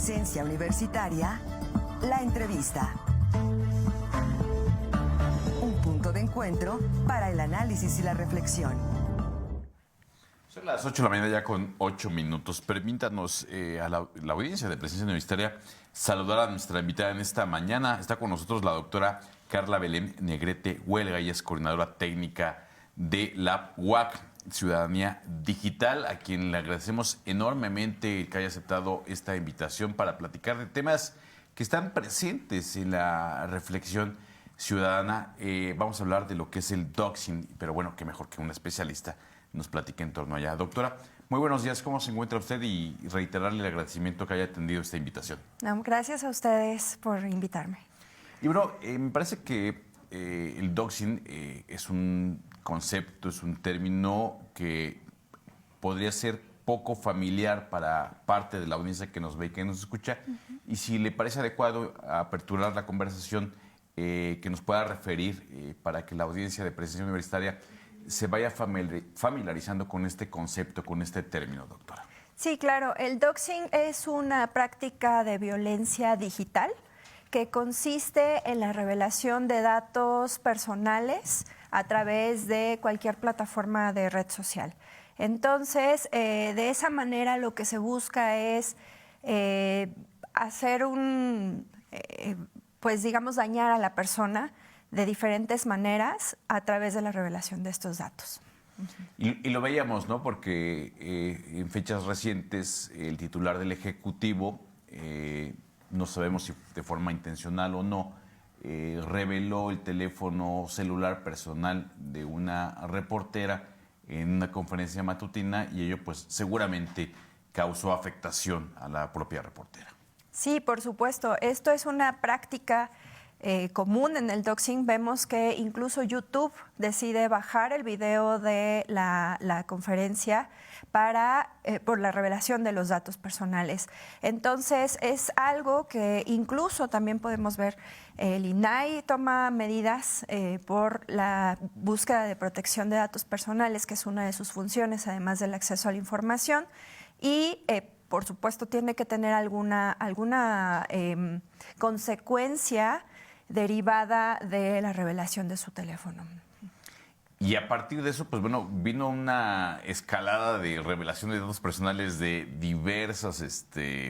Presencia Universitaria, la entrevista. Un punto de encuentro para el análisis y la reflexión. Son las 8 de la mañana ya con 8 minutos. Permítanos a la audiencia de Presencia Universitaria saludar a nuestra invitada en esta mañana. Está con nosotros la doctora Carla Belén Negrete Huelga. Ella es coordinadora técnica de la UAC, Ciudadanía Digital, a quien le agradecemos enormemente que haya aceptado esta invitación para platicar de temas que están presentes en la reflexión ciudadana. Vamos a hablar de lo que es el doxing, pero bueno, qué mejor que un especialista nos platique en torno a ella. Doctora, muy buenos días, ¿cómo se encuentra usted? Y reiterarle el agradecimiento que haya atendido esta invitación. No, gracias a ustedes por invitarme. Y bueno, me parece que el doxing es un concepto, es un término que podría ser poco familiar para parte de la audiencia que nos ve y que nos escucha. Y si le parece adecuado aperturar la conversación, que nos pueda referir para que la audiencia de Presencia Universitaria se vaya familiarizando con este concepto, con este término, doctora. Sí, claro. El doxing es una práctica de violencia digital que consiste en la revelación de datos personales a través de cualquier plataforma de red social. Entonces, de esa manera lo que se busca es hacer pues digamos, dañar a la persona de diferentes maneras a través de la revelación de estos datos. Y lo veíamos, ¿no? Porque en fechas recientes el titular del Ejecutivo, no sabemos si de forma intencional o no, reveló el teléfono celular personal de una reportera en una conferencia matutina y ello pues seguramente causó afectación a la propia reportera. Sí, por supuesto. Esto es una práctica común en el doxing. Vemos que incluso YouTube decide bajar el video de la conferencia por la revelación de los datos personales. Entonces, es algo que incluso también podemos ver, el INAI toma medidas por la búsqueda de protección de datos personales, que es una de sus funciones, además del acceso a la información, y por supuesto tiene que tener alguna consecuencia derivada de la revelación de su teléfono. Y a partir de eso, pues bueno, vino una escalada de revelación de datos personales de diversas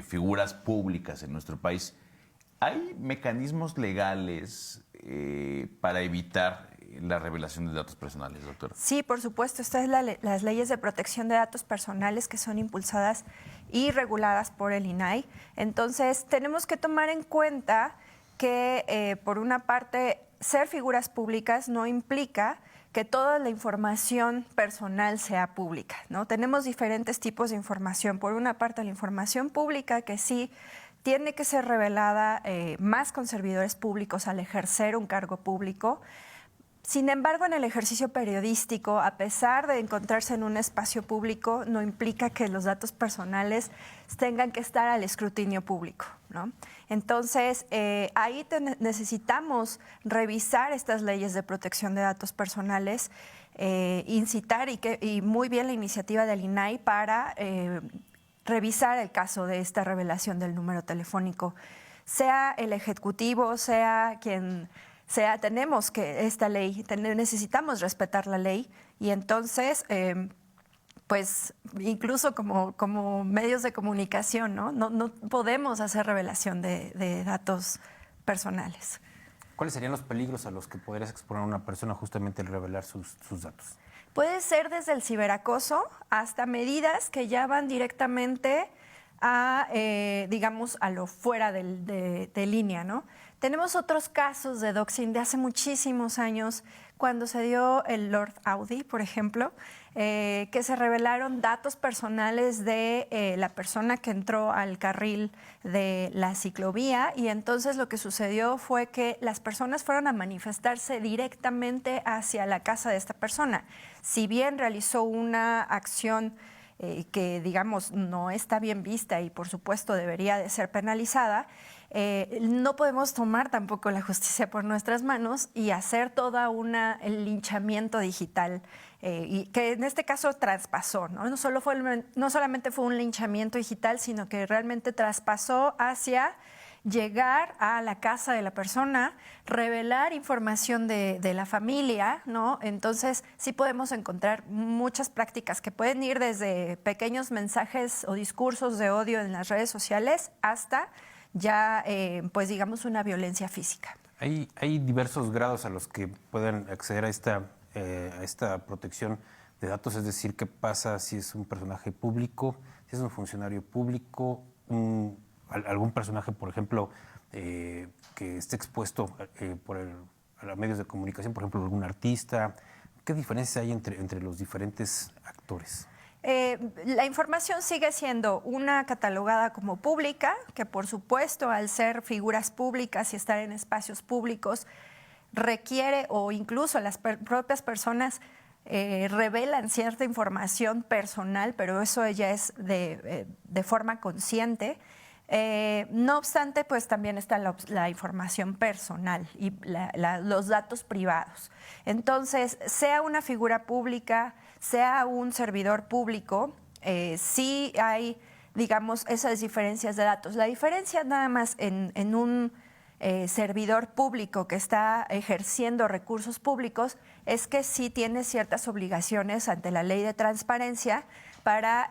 figuras públicas en nuestro país. ¿Hay mecanismos legales para evitar la revelación de datos personales, doctora? Sí, por supuesto. Estas son las leyes de protección de datos personales que son impulsadas y reguladas por el INAI. Entonces, tenemos que tomar en cuenta que, por una parte, ser figuras públicas no implica que toda la información personal sea pública, ¿no? Tenemos diferentes tipos de información. Por una parte, la información pública, que sí tiene que ser revelada más con servidores públicos al ejercer un cargo público. Sin embargo, en el ejercicio periodístico, a pesar de encontrarse en un espacio público, no implica que los datos personales tengan que estar al escrutinio público, ¿no? Entonces, ahí necesitamos revisar estas leyes de protección de datos personales, incitar y muy bien la iniciativa del INAI para revisar el caso de esta revelación del número telefónico. Sea el Ejecutivo, sea quien sea, tenemos que esta ley, necesitamos respetar la ley y entonces, pues incluso como medios de comunicación, no podemos hacer revelación de datos personales. ¿Cuáles serían los peligros a los que podrías exponer a una persona justamente al revelar sus datos? Puede ser desde el ciberacoso hasta medidas que ya van directamente a, digamos, a lo fuera de línea, ¿no? Tenemos otros casos de doxing de hace muchísimos años, cuando se dio el Lord Audi, por ejemplo, que se revelaron datos personales de la persona que entró al carril de la ciclovía y entonces lo que sucedió fue que las personas fueron a manifestarse directamente hacia la casa de esta persona. Si bien realizó una acción que, digamos, no está bien vista y por supuesto debería de ser penalizada, no podemos tomar tampoco la justicia por nuestras manos y hacer toda el linchamiento digital y que en este caso traspasó, ¿no? No solamente fue un linchamiento digital, sino que realmente traspasó hacia llegar a la casa de la persona, revelar información de la familia, ¿no? Entonces sí podemos encontrar muchas prácticas que pueden ir desde pequeños mensajes o discursos de odio en las redes sociales hasta ya, pues digamos, una violencia física. Hay diversos grados a los que pueden acceder a esta protección de datos, es decir, qué pasa si es un personaje público, si es un funcionario público, algún personaje, por ejemplo, que esté expuesto a los medios de comunicación, por ejemplo, algún artista. ¿Qué diferencias hay entre los diferentes actores? La información sigue siendo una catalogada como pública, que por supuesto al ser figuras públicas y estar en espacios públicos requiere, o incluso las propias personas revelan cierta información personal, pero eso ya es de forma consciente. No obstante, pues también está la información personal y los datos privados. Entonces, sea una figura pública, sea un servidor público, sí hay, digamos, esas diferencias de datos. La diferencia nada más en un servidor público que está ejerciendo recursos públicos es que sí tiene ciertas obligaciones ante la ley de transparencia para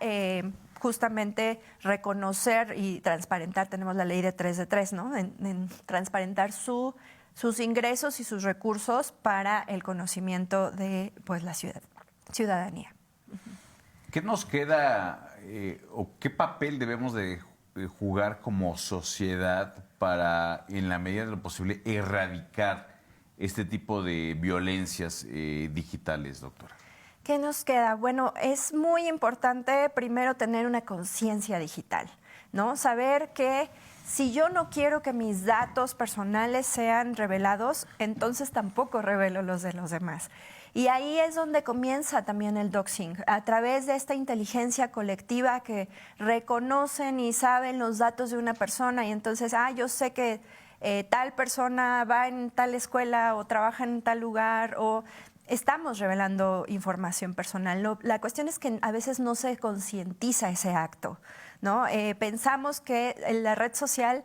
justamente reconocer y transparentar, tenemos la ley de 3 de 3, ¿no? En transparentar sus ingresos y sus recursos para el conocimiento de pues, la ciudadanía. ¿Qué nos queda o qué papel debemos de jugar como sociedad para, en la medida de lo posible, erradicar este tipo de violencias digitales, doctora? ¿Qué nos queda? Bueno, es muy importante primero tener una conciencia digital, ¿no? Saber que si yo no quiero que mis datos personales sean revelados, entonces tampoco revelo los de los demás. Y ahí es donde comienza también el doxing, a través de esta inteligencia colectiva que reconocen y saben los datos de una persona y entonces, yo sé que tal persona va en tal escuela o trabaja en tal lugar o estamos revelando información personal. La cuestión es que a veces no se concientiza ese acto, ¿no? Pensamos que en la red social,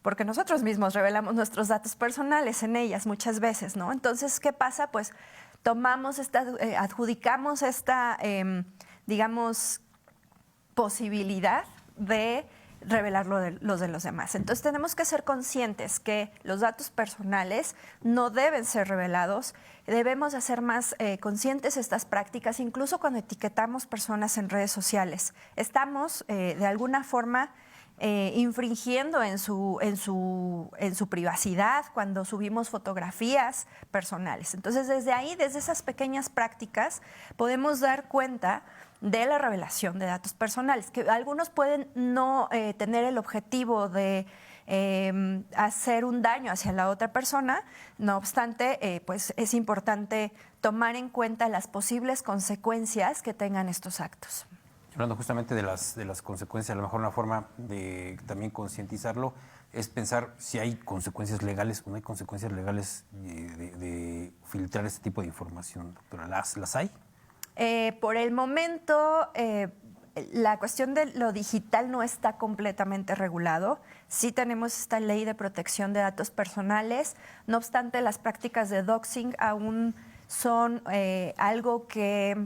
porque nosotros mismos revelamos nuestros datos personales en ellas muchas veces, ¿no? Entonces, ¿qué pasa? Pues tomamos adjudicamos esta, digamos, posibilidad de revelar los de los demás. Entonces tenemos que ser conscientes que los datos personales no deben ser revelados, debemos hacer más conscientes estas prácticas, incluso cuando etiquetamos personas en redes sociales. Estamos de alguna forma infringiendo en su privacidad cuando subimos fotografías personales. Entonces, desde ahí, desde esas pequeñas prácticas, podemos dar cuenta de la revelación de datos personales, que algunos pueden no tener el objetivo de hacer un daño hacia la otra persona. No obstante, pues es importante tomar en cuenta las posibles consecuencias que tengan estos actos. Hablando justamente de las consecuencias, a lo mejor una forma de también concientizarlo es pensar si hay consecuencias legales o no hay consecuencias legales de filtrar este tipo de información, doctora. ¿Las hay? Por el momento, la cuestión de lo digital no está completamente regulado. Sí tenemos esta ley de protección de datos personales. No obstante, las prácticas de doxing aún son algo que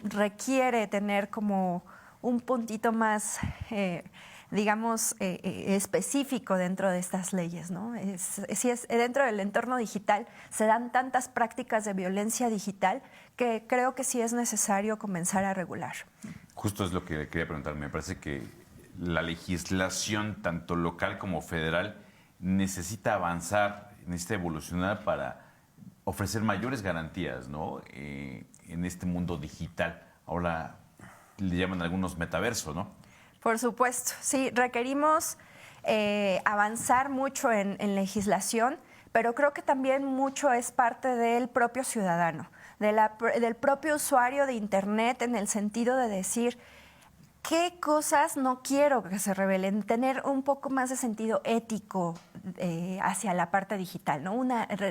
requiere tener como un puntito más, digamos, específico dentro de estas leyes, ¿no? Dentro del entorno digital se dan tantas prácticas de violencia digital que creo que sí es necesario comenzar a regular. Justo es lo que quería preguntar. Me parece que la legislación, tanto local como federal, necesita avanzar, necesita evolucionar para ofrecer mayores garantías, ¿no? En este mundo digital. Ahora le llaman algunos metaverso, ¿no? Por supuesto, sí, requerimos avanzar mucho en legislación, pero creo que también mucho es parte del propio ciudadano, del propio usuario de Internet, en el sentido de decir, ¿qué cosas no quiero que se revelen? Tener un poco más de sentido ético hacia la parte digital, ¿no?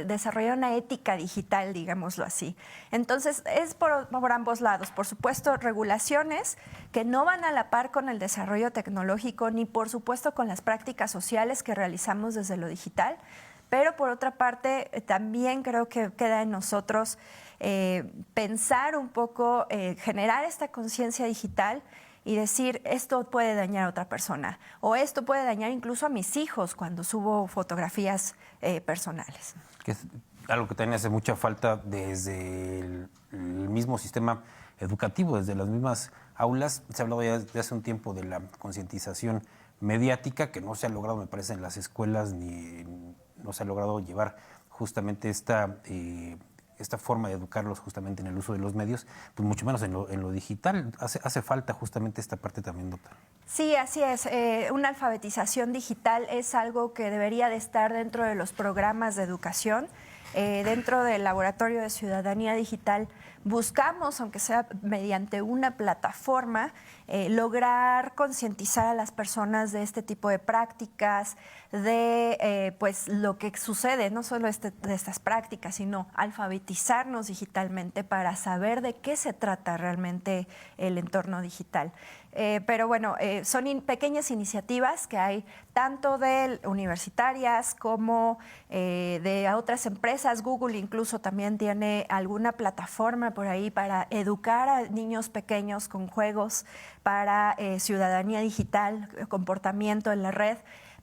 Desarrollar una ética digital, digámoslo así. Entonces, es por ambos lados. Por supuesto, regulaciones que no van a la par con el desarrollo tecnológico, ni por supuesto con las prácticas sociales que realizamos desde lo digital. Pero por otra parte, también creo que queda en nosotros pensar un poco, generar esta conciencia digital y decir, esto puede dañar a otra persona o esto puede dañar incluso a mis hijos cuando subo fotografías personales. Que es algo que también hace mucha falta desde el mismo sistema educativo, desde las mismas aulas. Se ha hablado ya desde hace un tiempo de la concientización mediática que no se ha logrado, me parece, en las escuelas, ni no se ha logrado llevar justamente esta forma de educarlos justamente en el uso de los medios, pues mucho menos en lo digital. Hace falta justamente esta parte también, doctora. Sí, así es. Una alfabetización digital es algo que debería de estar dentro de los programas de educación. Dentro del Laboratorio de Ciudadanía Digital buscamos, aunque sea mediante una plataforma, lograr concientizar a las personas de este tipo de prácticas, de pues lo que sucede, no solo de estas prácticas, sino alfabetizarnos digitalmente para saber de qué se trata realmente el entorno digital. Pero bueno, son pequeñas iniciativas que hay tanto de universitarias como de otras empresas. Google incluso también tiene alguna plataforma por ahí para educar a niños pequeños con juegos para ciudadanía digital, comportamiento en la red.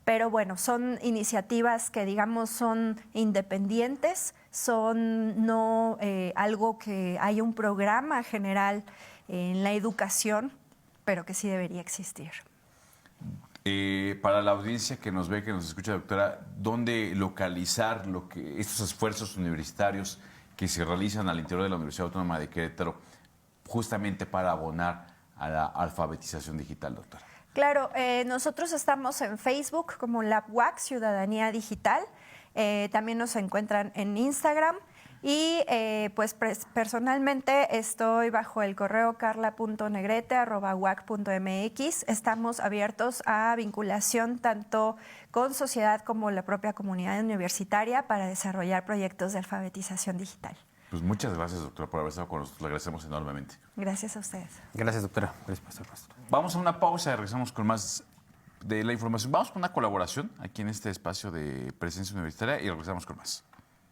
Pero bueno, son iniciativas que digamos son independientes, son no algo que hay un programa general en la educación, pero que sí debería existir. Para la audiencia que nos ve, que nos escucha, doctora, ¿dónde localizar estos esfuerzos universitarios que se realizan al interior de la Universidad Autónoma de Querétaro justamente para abonar a la alfabetización digital, doctora? Claro, nosotros estamos en Facebook como LabWac Ciudadanía Digital, también nos encuentran en Instagram. Y pues personalmente estoy bajo el correo carla.negrete@uac.mx. Estamos abiertos a vinculación tanto con sociedad como la propia comunidad universitaria para desarrollar proyectos de alfabetización digital. Pues muchas gracias, doctora, por haber estado con nosotros. Le agradecemos enormemente. Gracias a ustedes. Gracias, doctora. Gracias por estar con nosotros. Vamos a una pausa y regresamos con más de la información. Vamos con una colaboración aquí en este espacio de Presencia Universitaria y regresamos con más.